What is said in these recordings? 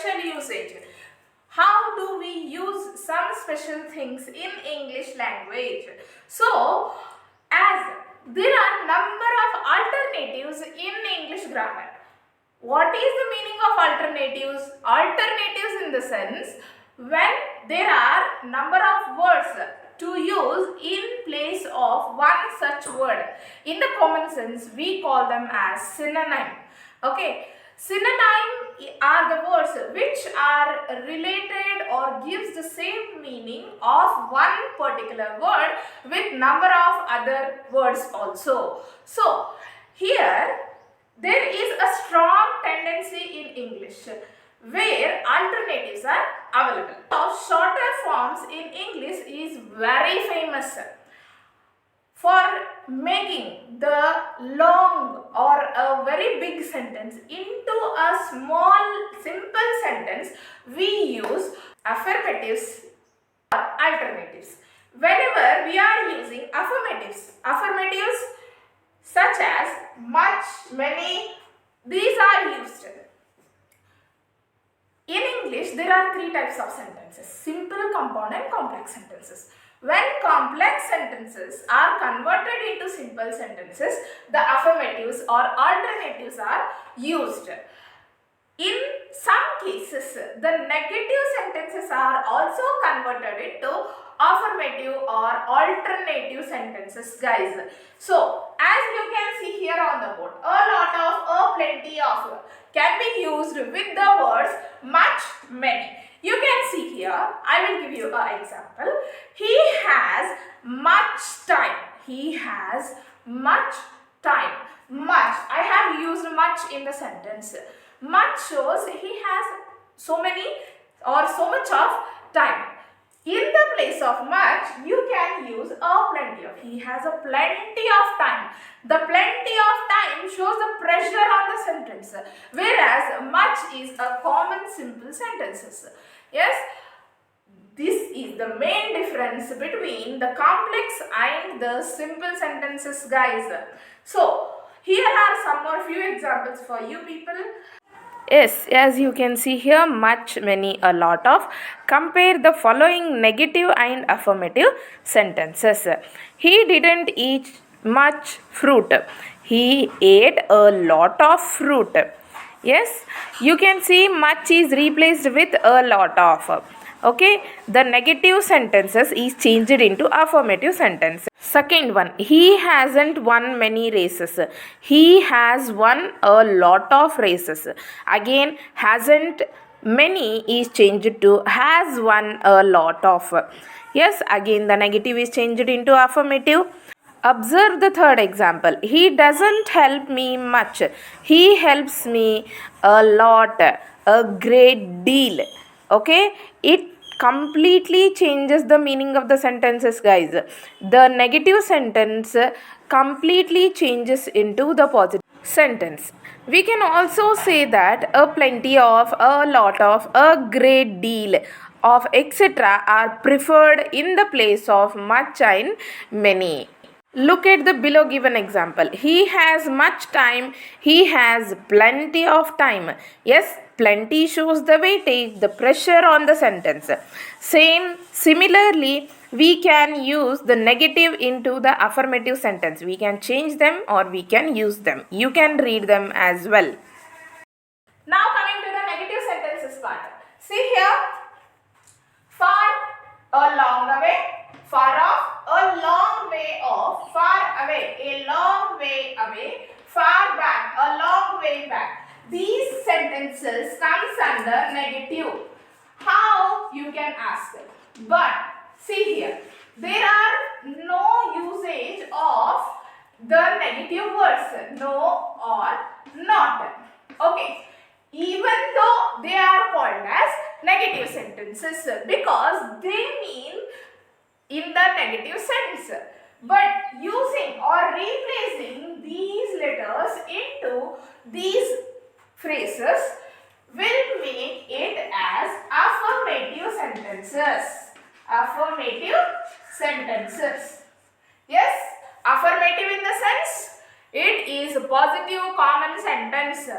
special usage. How do we use some special things in English language? So, as there are number of alternatives in English grammar. What is the meaning of alternatives? Alternatives in the sense when there are number of words to use in place of one such word. In the common sense, we call them as synonym. Okay. Synonym are the words which are related or gives the same meaning of one particular word with number of other words also. So, here there is a strong tendency in English where alternatives are available. Of shorter forms in English is very famous. For making the long or a very big sentence into a small simple sentence, we use affirmatives or alternatives. Whenever we are using affirmatives such as much, many, these are used. In English, there are three types of sentences: simple, compound and complex sentences. When complex sentences are converted into simple sentences, the affirmatives or alternatives are used. In some cases, the negative sentences are also converted into affirmative or alternative sentences, guys. So, as you can see here on the board, a lot of, plenty of can be used with the words much, many. You can see here, I will give you an example. He has much time. He has much time. Much. I have used much in the sentence. Much shows he has so many or so much of time. In the place of much, you can use a plenty of. He has a plenty of time. The plenty of time shows the pressure on the sentence, whereas much is a common simple sentences. Yes, this is the main difference between the complex and the simple sentences, guys. So, here are some more few examples for you people. Yes, as you can see here, much, many, a lot of. Compare the following negative and affirmative sentences. He didn't eat much fruit. He ate a lot of fruit. Yes, you can see much is replaced with a lot of. Okay, the negative sentences is changed into affirmative sentence. Second one, he hasn't won many races. He has won a lot of races. Again, hasn't many is changed to has won a lot of. Yes, again the negative is changed into affirmative. Observe the third example. He doesn't help me much. He helps me a lot, a great deal. Okay, it completely changes the meaning of the sentences, guys. The negative sentence completely changes into the positive sentence. We can also say that a plenty of, a lot of, a great deal of, etc. are preferred in the place of much and many. Look at the below given example. He has much time. He has plenty of time. Yes, plenty shows the weightage, the pressure on the sentence. Similarly, we can use the negative into the affirmative sentence. We can change them or we can use them. You can read them as well. Now coming to the negative sentences part. See here. Far, a long away. Far off, a long way off. Far away, a long way away. Far back, a long way back. These sentences comes under negative. How, you can ask. But see here, there are no usage of the negative words, no or not. Okay, even though they are called as negative sentences because they mean in the negative sense, but using or replacing these letters into these phrases will make it as affirmative sentences. Affirmative sentences. Yes, affirmative in the sense it is a positive common sentence.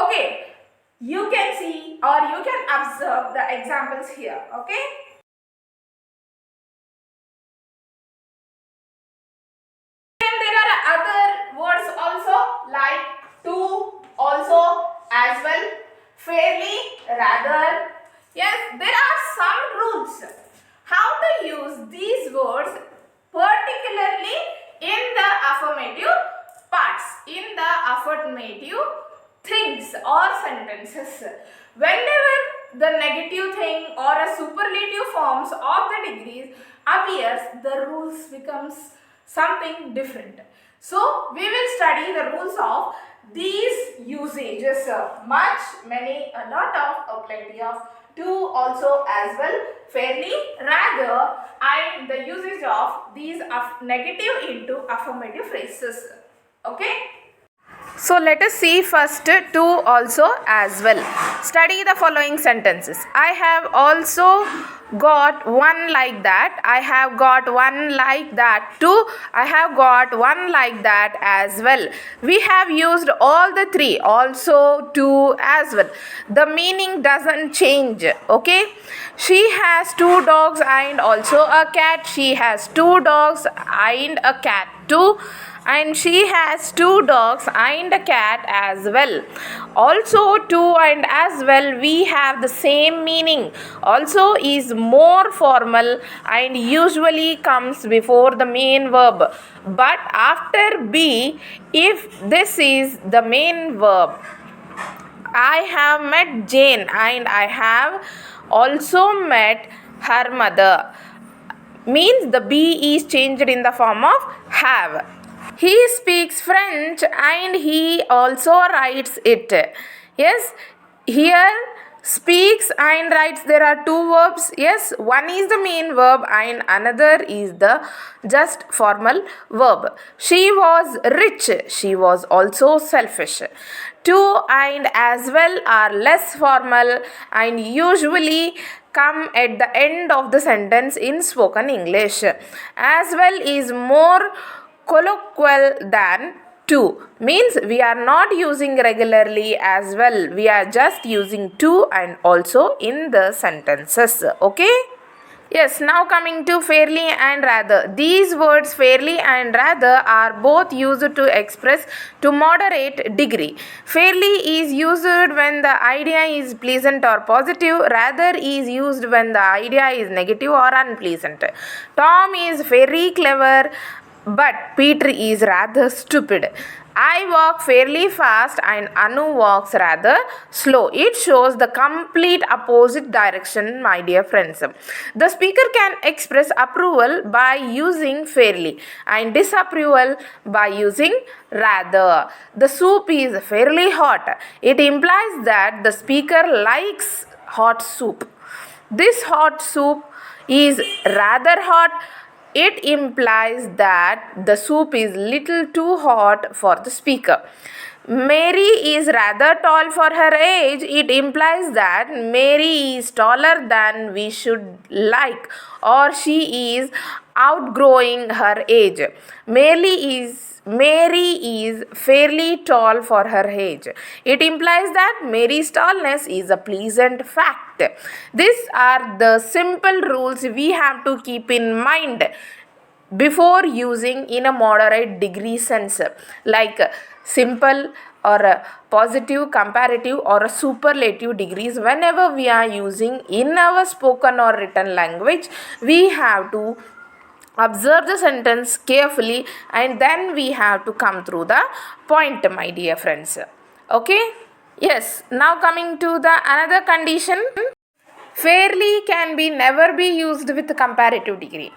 Okay, You can see or you can observe the examples here. Okay. And there are other words also like to, also, as well, fairly, rather. Yes, there are some rules how to use these words, particularly in the affirmative parts, in the affirmative things or sentences. Whenever the negative thing or a superlative forms of the degrees appears, the rules becomes something different. So we will study the rules of these usages. Much, many, a lot of, a plenty of, to, also, as well, fairly, rather, and the usage of these negative into affirmative phrases. Okay. So let us see first to, also, as well. Study the following sentences. I have also got one like that. I have got one like that too. I have got one like that as well. We have used all the three, also, to, as well. The meaning doesn't change. Okay. She has two dogs and also a cat. She has two dogs and a cat too. And she has two dogs and a cat as well. Also, to and as well, we have the same meaning. Also is more formal and usually comes before the main verb. But after be, if this is the main verb. I have met Jane and I have also met her mother. Means the be is changed in the form of have. He speaks French and he also writes it. Yes, here speaks and writes, there are two verbs. Yes, one is the main verb and another is the just formal verb. She was rich. She was also selfish. To and as well are less formal and usually come at the end of the sentence in spoken English. As well is more colloquial than to. Means we are not using regularly as well. We are just using to and also in the sentences. Okay. Yes, now coming to fairly and rather. These words fairly and rather are both used to express to moderate degree. Fairly is used when the idea is pleasant or positive. Rather is used when the idea is negative or unpleasant. Tom is very clever, but Peter is rather stupid. I walk fairly fast and Anu walks rather slow. It shows the complete opposite direction, my dear friends. The speaker can express approval by using fairly and disapproval by using rather. The soup is fairly hot. It implies that the speaker likes hot soup. This hot soup is rather hot. It implies that the soup is little too hot for the speaker. Mary is rather tall for her age. It implies that Mary is taller than we should like, or she is outgrowing her age. Mary is fairly tall for her age. It implies that Mary's tallness is a pleasant fact. These are the simple rules we have to keep in mind before using in a moderate degree sense, like simple or a positive, comparative or a superlative degrees. Whenever we are using in our spoken or written language, we have to observe the sentence carefully and then we have to come through the point, my dear friends. Okay. Yes, now coming to the another condition. Fairly can be never be used with comparative degree.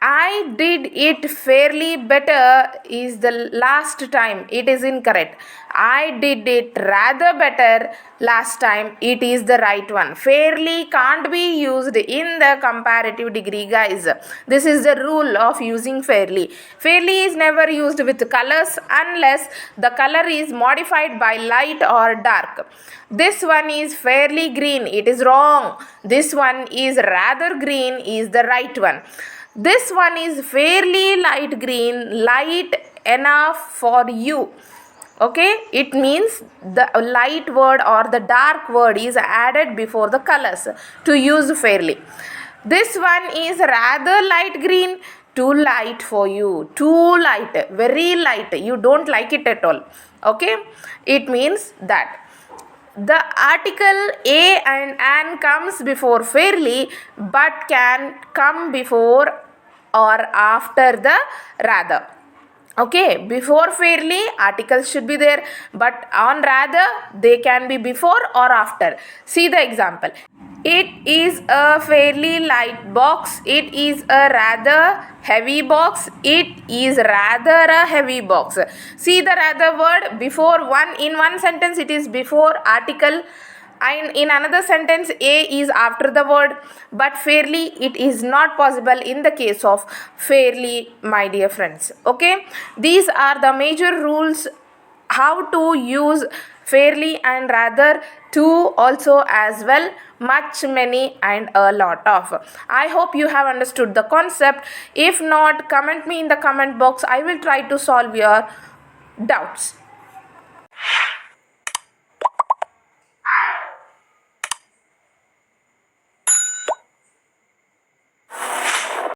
I did it fairly better is the last time. It is incorrect. I did it rather better last time. It is the right one. Fairly can't be used in the comparative degree, guys. This is the rule of using fairly. Fairly is never used with colors unless the color is modified by light or dark. This one is fairly green. It is wrong. This one is rather green is the right one. This one is fairly light green, light enough for you. Okay, it means the light word or the dark word is added before the colors to use fairly. This one is rather light green, too light for you, too light, very light, you don't like it at all. Okay, it means that the article a and an comes before fairly but can come before or after the rather. Okay, before fairly articles should be there, but on rather they can be before or after. See the example. It is a fairly light box. It is a rather heavy box. It is rather a heavy box. See the rather word before one, in one sentence it is before article, and in another sentence a is after the word, but fairly it is not possible in the case of fairly, my dear friends. Okay, these are the major rules how to use fairly and rather to also as well, much, many and a lot of. I hope you have understood the concept. If not, comment me in the comment box. I will try to solve your doubts.